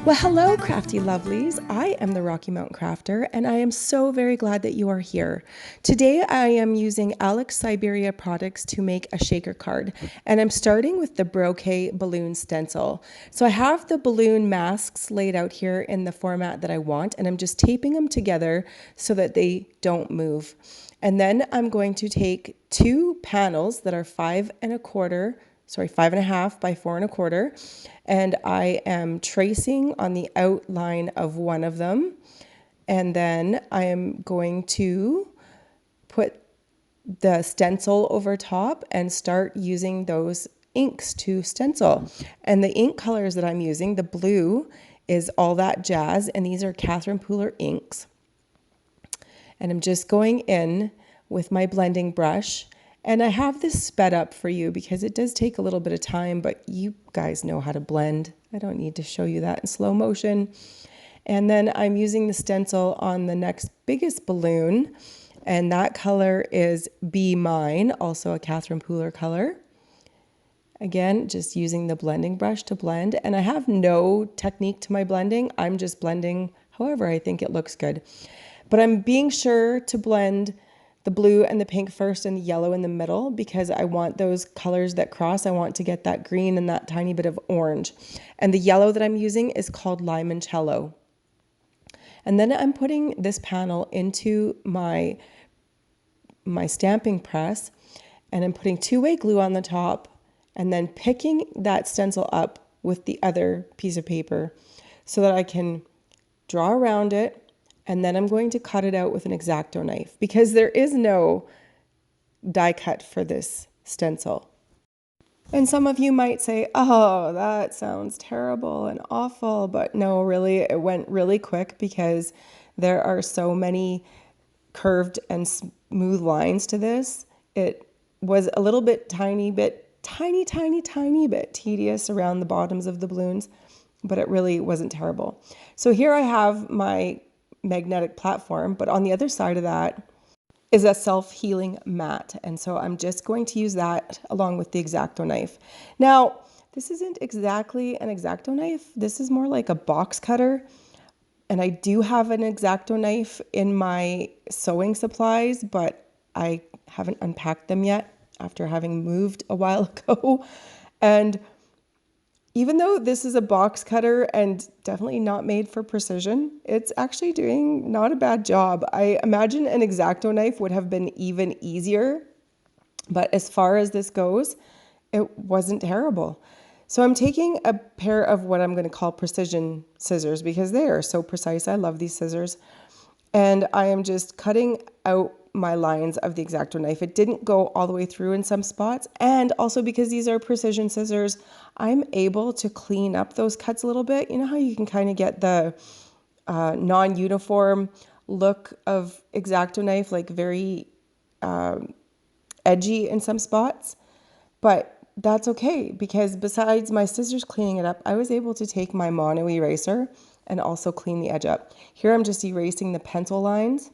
Well, hello, crafty lovelies. I am the Rocky Mountain Crafter, and I am so very glad that you are here. Today, I am using Syberia products to make a shaker card, and I'm starting with the Broquet balloon stencil. So I have the balloon masks laid out here in the format that I want, and I'm just taping them together so that they don't move. And then I'm going to take two panels that are 5.25 by 4.25, and I am tracing on the outline of one of them, and then I am going to put the stencil over top and start using those inks to stencil. And the ink colors that I'm using, the blue is All That Jazz, and these are Catherine Pooler inks. And I'm just going in with my blending brush. And I have this sped up for you because it does take a little bit of time, but you guys know how to blend. I don't need to show you that in slow motion. And then I'm using the stencil on the next biggest balloon, and that color is Be Mine, also a Catherine Pooler color. Again, just using the blending brush to blend. And I have no technique to my blending. I'm just blending however I think it looks good. But I'm being sure to blend the blue and the pink first and the yellow in the middle because I want those colors that cross. I want to get that green and that tiny bit of orange. And the yellow that I'm using is called Limoncello. And then I'm putting this panel into my stamping press, and I'm putting two-way glue on the top and then picking that stencil up with the other piece of paper so that I can draw around it. And then I'm going to cut it out with an X-Acto knife because there is no die cut for this stencil. And some of you might say, oh, that sounds terrible and awful. But no, really, it went really quick because there are so many curved and smooth lines to this. It was a little bit tiny bit tedious around the bottoms of the balloons, but it really wasn't terrible. So here I have my magnetic platform, but on the other side of that is a self-healing mat, and so I'm just going to use that along with the X-Acto knife. Now, this isn't exactly an X-Acto knife. This is more like a box cutter, and I do have an X-Acto knife in my sewing supplies, but I haven't unpacked them yet after having moved a while ago. And even though this is a box cutter and definitely not made for precision, it's actually doing not a bad job. I imagine an X-Acto knife would have been even easier, but as far as this goes, it wasn't terrible. So I'm taking a pair of what I'm going to call precision scissors because they are so precise. I love these scissors. And I am just cutting out my lines of the X-Acto knife. It didn't go all the way through in some spots. And also because these are precision scissors, I'm able to clean up those cuts a little bit. You know how you can kind of get the non-uniform look of X-Acto knife, like very edgy in some spots? But that's okay because besides my scissors cleaning it up, I was able to take my mono eraser and also clean the edge up. Here I'm just erasing the pencil lines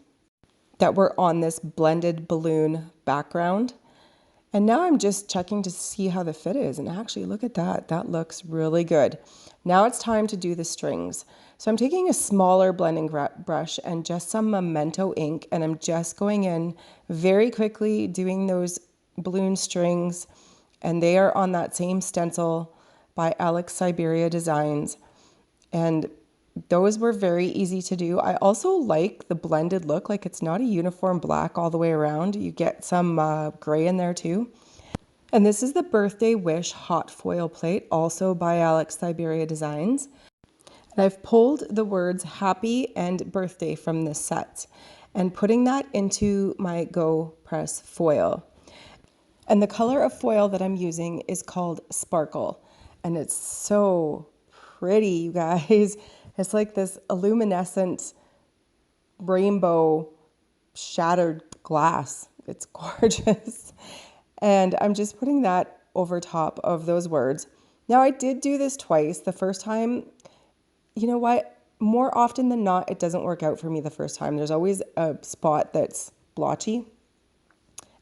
that were on this blended balloon background. And now I'm just checking to see how the fit is. And actually, look at that. That looks really good. Now it's time to do the strings. So I'm taking a smaller blending brush and just some Memento ink, and I'm just going in very quickly doing those balloon strings. And they are on that same stencil by Syberia Designs. And those were very easy to do. I also like the blended look, like it's not a uniform black all the way around. You get some gray in there too. And this is the Birthday Wish hot foil plate, also by Syberia Designs. And I've pulled the words happy and birthday from this set and putting that into my Go Press foil. And the color of foil that I'm using is called Sparkle. And it's so pretty, you guys. It's like this luminescent rainbow shattered glass. It's gorgeous. And I'm just putting that over top of those words. Now, I did do this twice. The first time, you know what? More often than not, it doesn't work out for me the first time. There's always a spot that's blotchy.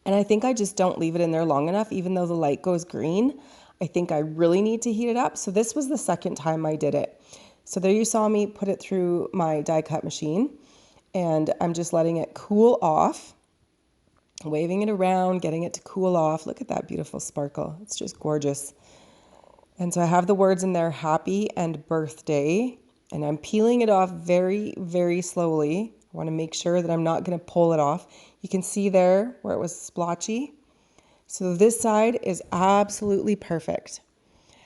And I think I just don't leave it in there long enough, even though the light goes green. I think I really need to heat it up. So this was the second time I did it. So there you saw me put it through my die cut machine, and I'm just letting it cool off, waving it around, getting it to cool off. Look at that beautiful sparkle. It's just gorgeous. And so I have the words in there, happy and birthday, and I'm peeling it off very, very slowly. I want to make sure that I'm not going to pull it off. You can see there where it was splotchy. So this side is absolutely perfect.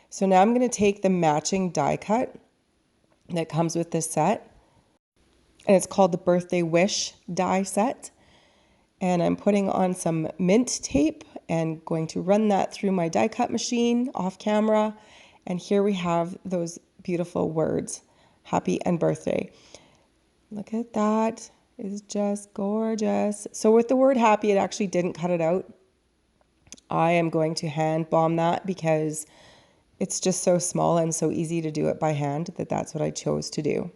So now I'm going to take the matching die cut that comes with this set, and it's called the Birthday Wish die set. And I'm putting on some mint tape and going to run that through my die cut machine off camera. And here we have those beautiful words, happy and birthday. Look at that. It's just gorgeous. So with the word happy, it actually didn't cut it out. I am going to hand bomb that because it's just so small and so easy to do it by hand that that's what I chose to do.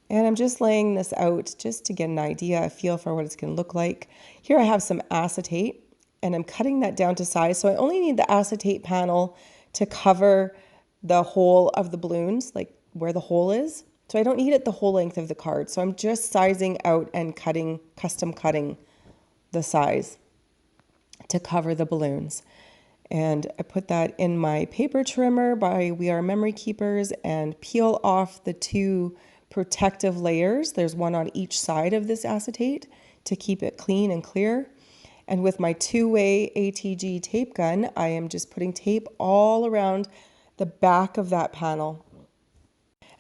And I'm just laying this out just to get an idea, a feel for what it's going to look like. Here I have some acetate, and I'm cutting that down to size. So I only need the acetate panel to cover the whole of the balloons, like where the hole is. So I don't need it the whole length of the card. So I'm just sizing out and cutting, custom cutting the size to cover the balloons. And I put that in my paper trimmer by We Are Memory Keepers and peel off the two protective layers. There's one on each side of this acetate to keep it clean and clear. And with my two-way ATG tape gun, I am just putting tape all around the back of that panel.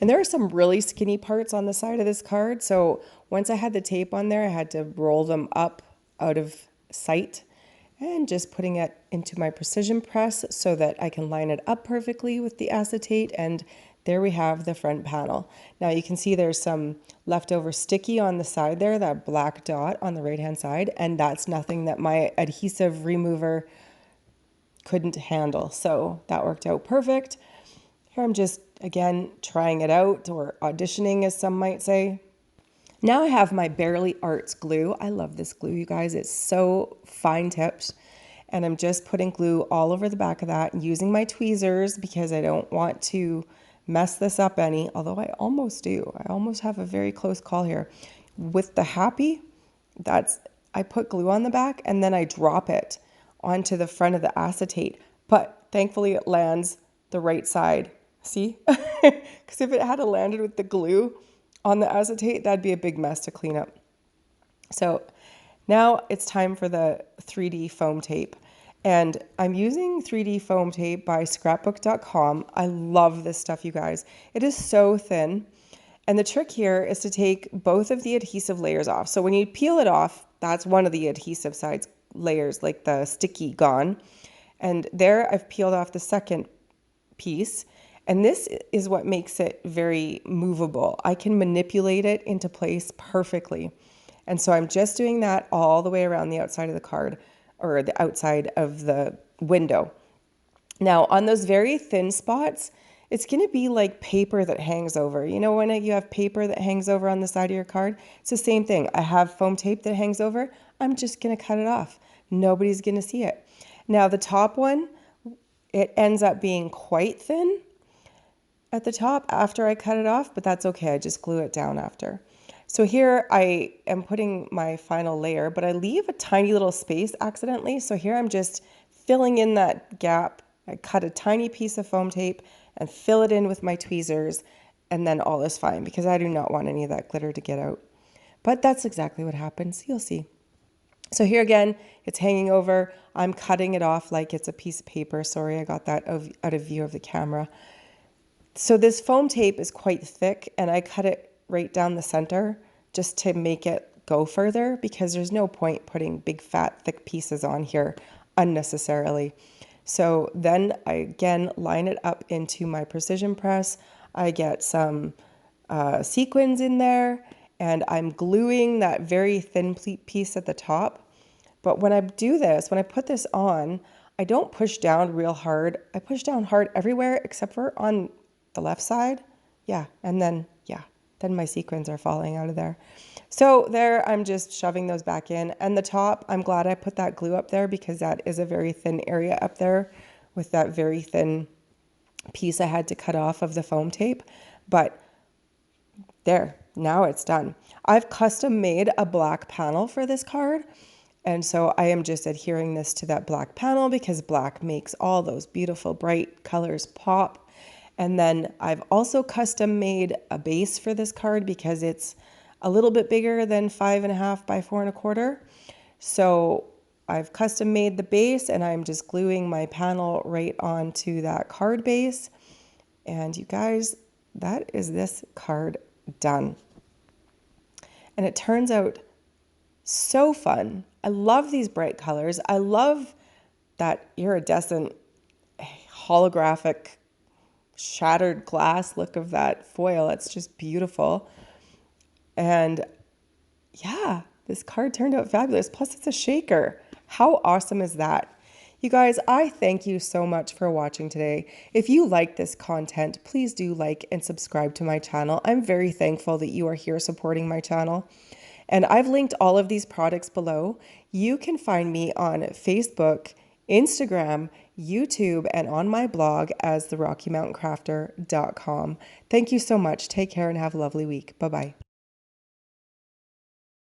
And there are some really skinny parts on the side of this card. So once I had the tape on there, I had to roll them up out of sight and just putting it into my precision press so that I can line it up perfectly with the acetate. And there we have the front panel. Now you can see there's some leftover sticky on the side there, that black dot on the right-hand side, and that's nothing that my adhesive remover couldn't handle. So that worked out perfect. Here I'm just, again, trying it out, or auditioning, as some might say. Now I have my Barely Arts glue. I love this glue, you guys. It's so fine tipped. And I'm just putting glue all over the back of that and using my tweezers because I don't want to mess this up any, although I almost do. I almost have a very close call here. With the happy, I put glue on the back and then I drop it onto the front of the acetate. But thankfully it lands the right side. See? Because if it had landed with the glue on the acetate, that'd be a big mess to clean up. So now it's time for the 3D foam tape. And I'm using 3D foam tape by scrapbook.com. I love this stuff, you guys. It is so thin. And the trick here is to take both of the adhesive layers off. So when you peel it off, that's one of the adhesive sides layers, like the sticky gone. And there I've peeled off the second piece. And this is what makes it very movable. I can manipulate it into place perfectly. And so I'm just doing that all the way around the outside of the card, or the outside of the window. Now on those very thin spots, it's going to be like paper that hangs over. You know, when you have paper that hangs over on the side of your card, it's the same thing. I have foam tape that hangs over. I'm just going to cut it off. Nobody's going to see it. Now the top one, it ends up being quite thin at the top after I cut it off, but that's okay. I just glue it down after. So here I am putting my final layer, but I leave a tiny little space accidentally. So here I'm just filling in that gap. I cut a tiny piece of foam tape and fill it in with my tweezers, and then all is fine because I do not want any of that glitter to get out. But that's exactly what happens. You'll see. So here again, it's hanging over. I'm cutting it off like it's a piece of paper. Sorry, I got that out of view of the camera. So this foam tape is quite thick, and I cut it right down the center just to make it go further because there's no point putting big fat thick pieces on here unnecessarily. So then I again line it up into my precision press. I get some sequins in there, and I'm gluing that very thin piece at the top. But when I do this, when I put this on, I don't push down real hard. I push down hard everywhere except for on the left side. And then my sequins are falling out of there. So there, I'm just shoving those back in. And the top, I'm glad I put that glue up there because that is a very thin area up there with that very thin piece I had to cut off of the foam tape, but there, now it's done. I've custom made a black panel for this card. And so I am just adhering this to that black panel because black makes all those beautiful bright colors pop. And then I've also custom made a base for this card because it's a little bit bigger than 5.5 by 4.25. So I've custom made the base and I'm just gluing my panel right onto that card base. And you guys, that is this card done. And it turns out so fun. I love these bright colors. I love that iridescent holographic shattered glass look of that foil. It's just beautiful. And yeah, this card turned out fabulous. Plus it's a shaker. How awesome is that? You guys, I thank you so much for watching today. If you like this content, please do like and subscribe to my channel. I'm very thankful that you are here supporting my channel. And I've linked all of these products below. You can find me on Facebook, Instagram, YouTube, and on my blog as therockymountancrafter.com. Thank you so much. Take care and have a lovely week. Bye-bye.